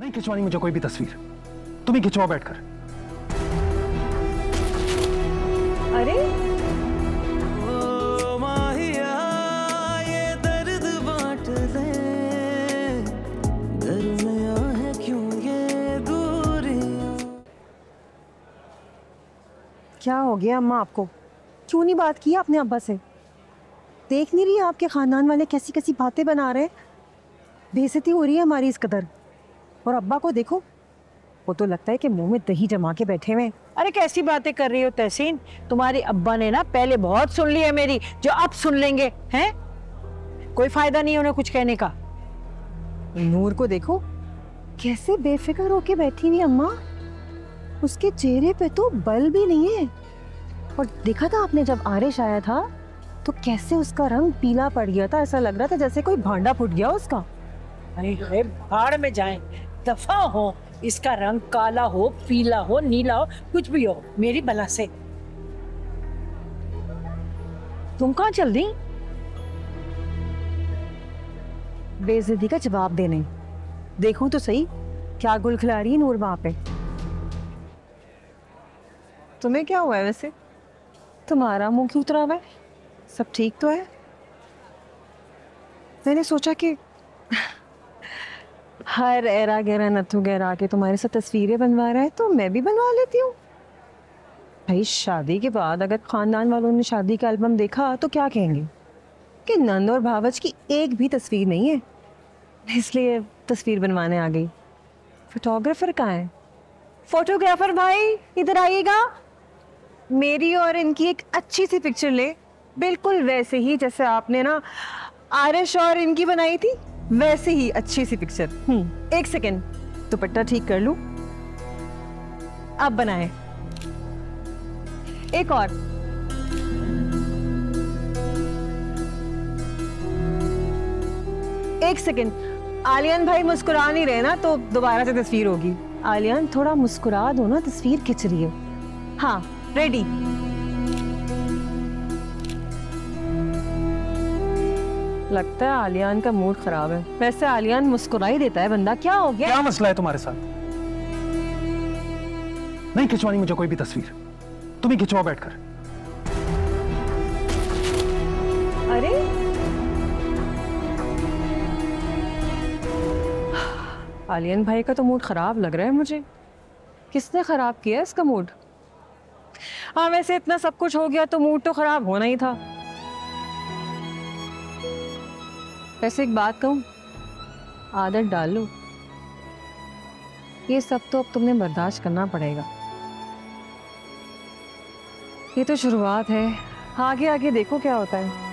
नहीं खिंचवानी मुझे कोई भी तस्वीर, तुम ही खिंचवाओ बैठकर। अरे ओ माहिया ये दर्द बांट ले, दरमिया है क्यों ये दूरियां। क्या हो गया अम्मा आपको? क्यों नहीं बात की आपने अब्बा से? देख नहीं रही आपके खानदान वाले कैसी कैसी बातें बना रहे हैं? बेइज्जती हो रही है हमारी इस कदर। और अब्बा को देखो, वो तो लगता है कि मुंह में दही जमा के बैठे हुए। अरे कैसी बातें कर रही हो तहसीन, तुम्हारे अब्बा ने ना पहले बहुत सुन ली है मेरी, जो अब सुन लेंगे हैं? कोई फायदा नहीं है उन्हें कुछ कहने का। नूर को देखो कैसे बेफिक्र होके बैठी हुई अम्मा, उसके चेहरे पे तो बल भी नहीं है। और देखा था आपने जब आरिश आया था तो कैसे उसका रंग पीला पड़ गया था, ऐसा लग रहा था जैसे कोई भांडा फूट गया उसका। अरे भाड़ में जाएं, दफा हो, इसका रंग काला हो, पीला हो, नीला हो, कुछ भी हो, मेरी बला से। तुम कहाँ चल दी? बेइज्जती का जवाब देने। देखूं तो सही क्या गुल खिला रही है नूर वहां पे। तुम्हें क्या हुआ है वैसे? तुम्हारा मुंह क्यों उतरा हुआ है? सब ठीक तो है? मैंने सोचा कि हर एरा गहरा नथु गहरा के तुम्हारे साथ तस्वीरें बनवा रहा है तो मैं भी बनवा लेती हूँ। भाई शादी के बाद अगर खानदान वालों ने शादी का एल्बम देखा तो क्या कहेंगे कि नंद और भावच की एक भी तस्वीर नहीं है, इसलिए तस्वीर बनवाने आ गई। फोटोग्राफर कहाँ है? फोटोग्राफर भाई इधर आइएगा, मेरी और इनकी एक अच्छी सी पिक्चर ले, बिल्कुल वैसे ही जैसे आपने ना आरिश और इनकी बनाई थी, वैसे ही अच्छी सी पिक्चर। एक सेकेंड, दुपट्टा ठीक कर लूं, अब बनाए। एक और, एक सेकेंड। आलियान भाई मुस्कुरा नहीं रहे ना तो दोबारा से तस्वीर होगी। आलियान थोड़ा मुस्कुरा दो ना, तस्वीर खिंच रही है। हाँ रेडी। लगता है आलियान का मूड खराब है। वैसे आलियान मुस्कुरा ही देता है बंदा, क्या हो गया? क्या मसला है तुम्हारे साथ? नहीं खिंचवानी मुझे कोई भी तस्वीर, तुम ही खिंचवाओ बैठकर। अरे आलियान भाई का तो मूड खराब लग रहा है मुझे। किसने खराब किया इसका मूड? हाँ वैसे इतना सब कुछ हो गया तो मूड तो खराब होना ही था। वैसे एक बात कहूँ, आदत डाल लो, ये सब तो अब तुमने बर्दाश्त करना पड़ेगा। ये तो शुरुआत है, आगे आगे देखो क्या होता है।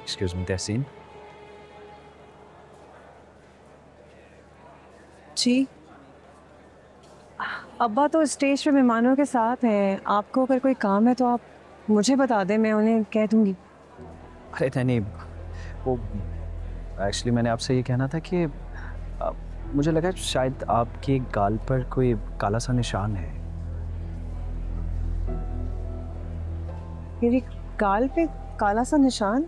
Excuse me, तहसीन। जी अब्बा तो स्टेज पे मेहमानों के साथ हैं, आपको अगर कोई काम है तो आप मुझे बता दें, मैं उन्हें कह दूंगी। अरे नहीं, वो एक्चुअली मैंने आपसे ये कहना था कि मुझे लगा शायद आपके गाल पर कोई काला सा निशान है। मेरे गाल पे काला सा निशान?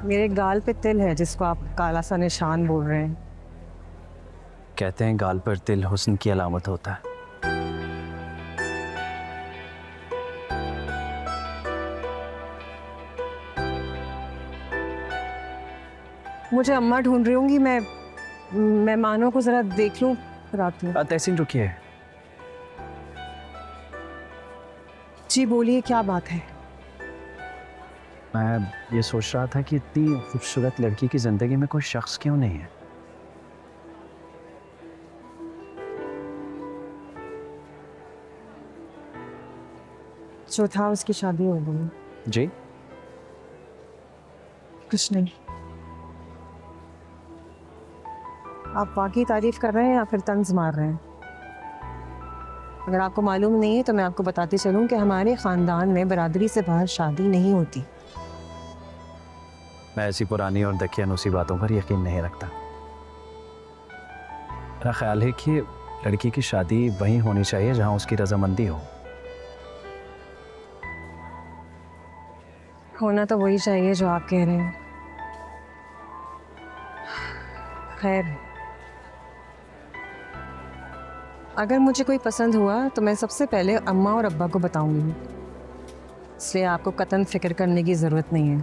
मेरे गाल पे तिल है जिसको आप काला सा निशान बोल रहे हैं। कहते हैं गाल पर तिल हुस्न की अलामत होता है। मुझे अम्मा ढूंढ रही होंगी, मैं मेहमानों को जरा देख लूं रात में। तहसीन रुकिए। जी बोलिए, क्या बात है? मैं ये सोच रहा था कि इतनी खूबसूरत लड़की की जिंदगी में कोई शख्स क्यों नहीं है। जो था उसकी शादी हो गई। जी? कुछ नहीं। आप वाकई तारीफ कर रहे हैं या फिर तंज मार रहे हैं? अगर आपको मालूम नहीं है तो मैं आपको बताती चलूं कि हमारे ख़ानदान में बरादरी से बाहर शादी नहीं होती। मैं ऐसी पुरानी और दकियानूसी बातों पर यकीन नहीं रखता। मेरा ख्याल है कि लड़की की शादी वहीं होनी चाहिए जहां उसकी रजामंदी हो। होना तो वही चाहिए जो आप कह रहे हैं। खैर, अगर मुझे कोई पसंद हुआ तो मैं सबसे पहले अम्मा और अब्बा को बताऊंगी, इसलिए आपको कतन फिक्र करने की ज़रूरत नहीं है।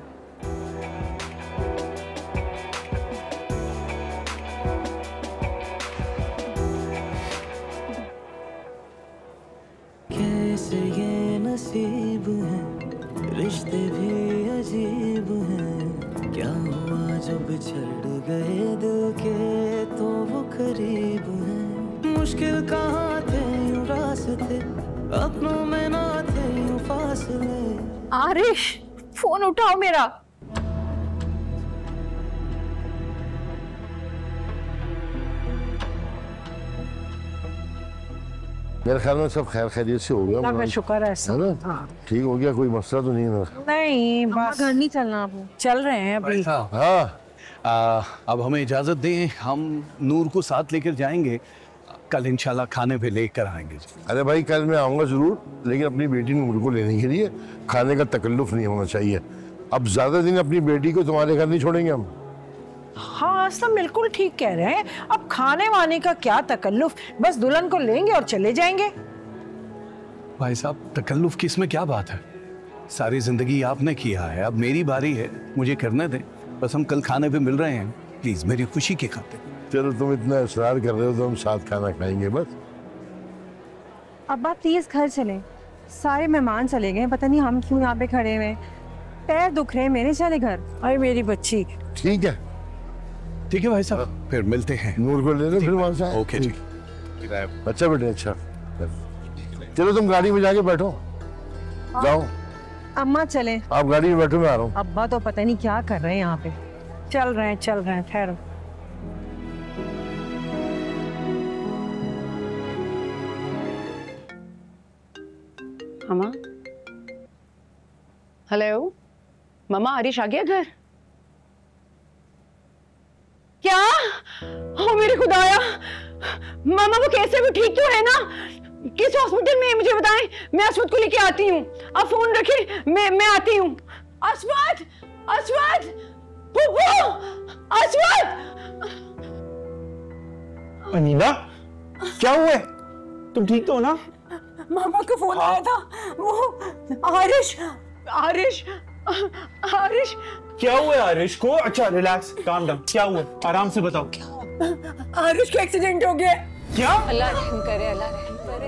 कैसे ये नसीब है, रिश्ते भी अजीब हैं। क्या हुआ जब बिछड़ गए दिल के तो वो करीब हैं। मुश्किल कहाँ थे यूं रास्ते, अपनों में ना थे यूं फासले। आरिश, फोन उठाओ मेरा। मेरे ख्याल में सब खैर खैरियत से हो गया। अल्लाह का शुक्र है है सब। ना? ठीक हो गया, कोई मसला तो नहीं है ना? नहीं, बस घर नहीं चलना आपको? चल रहे हैं अभी। हाँ, अब हमें इजाज़त दें, हम नूर को साथ लेकर जाएंगे। कल इंशाल्लाह खाने पे लेकर आएंगे। अरे भाई कल मैं आऊँगा ज़रूर, लेकिन अपनी बेटी नूर को लेने के लिए खाने का तकल्लुफ़ नहीं होना चाहिए। अब ज़्यादा दिन अपनी बेटी को तुम्हारे घर नहीं छोड़ेंगे हम। हाँ, असलम बिल्कुल ठीक कह रहे हैं। अब खाने वाने का क्या तकल्लुफ, बस दुल्हन को लेंगे और चले जाएंगे। भाई साहब, तकल्लुफ की इसमें क्या बात है? सारी जिंदगी आपने किया है, अब मेरी बारी है, मुझे करने दें। बस हम कल खाने पे मिल रहे हैं, प्लीज मेरी खुशी की खातिर। चलो तुम इतना इसरार कर रहे हो तो हम साथ खाना खाएंगे बस। अब्बा प्लीज घर चले, सारे मेहमान चले गए, पता नहीं हम क्यों यहाँ पे खड़े हुए। पैर दुख रहे हैं मेरे, चले घर। अरे मेरी बच्ची। ठीक है, ठीक है भाई साहब, फिर मिलते हैं। नूर को ले लो फिर वहाँ से। ओके जी। अच्छा बेटे, अच्छा चलो तुम गाड़ी में जाके बैठो, जाओ। अम्मा चले। आप गाड़ी में बैठो, मैं आ रहा हूँ। अब्बा तो पता नहीं क्या कर रहे हैं यहाँ पे। चल रहे हैं, ठहरो। मामा, हेलो मामा, आरिश आ गया घर? क्या? ओ मेरे खुदाया, मामा वो कैसे, वो ठीक तो है ना? किस हॉस्पिटल में है मुझे बताएं, मैं अस्वद को लेके आती हूँ। आप फोन रखें, मैं आती हूँ। Aswad, Aswad, पुप्पू, Aswad. अनीला, क्या हुआ है? तुम ठीक तो हो ना? मामा का फोन आया था, वो आरिश। आरिश, आरिश। क्या हुआ है आरिश को? अच्छा रिलैक्स, काम डाउन। क्या हुआ, आराम से बताओ। आरिश का एक्सीडेंट हो गया। क्या? अल्लाह रहम करे, अल्लाह रहम करे।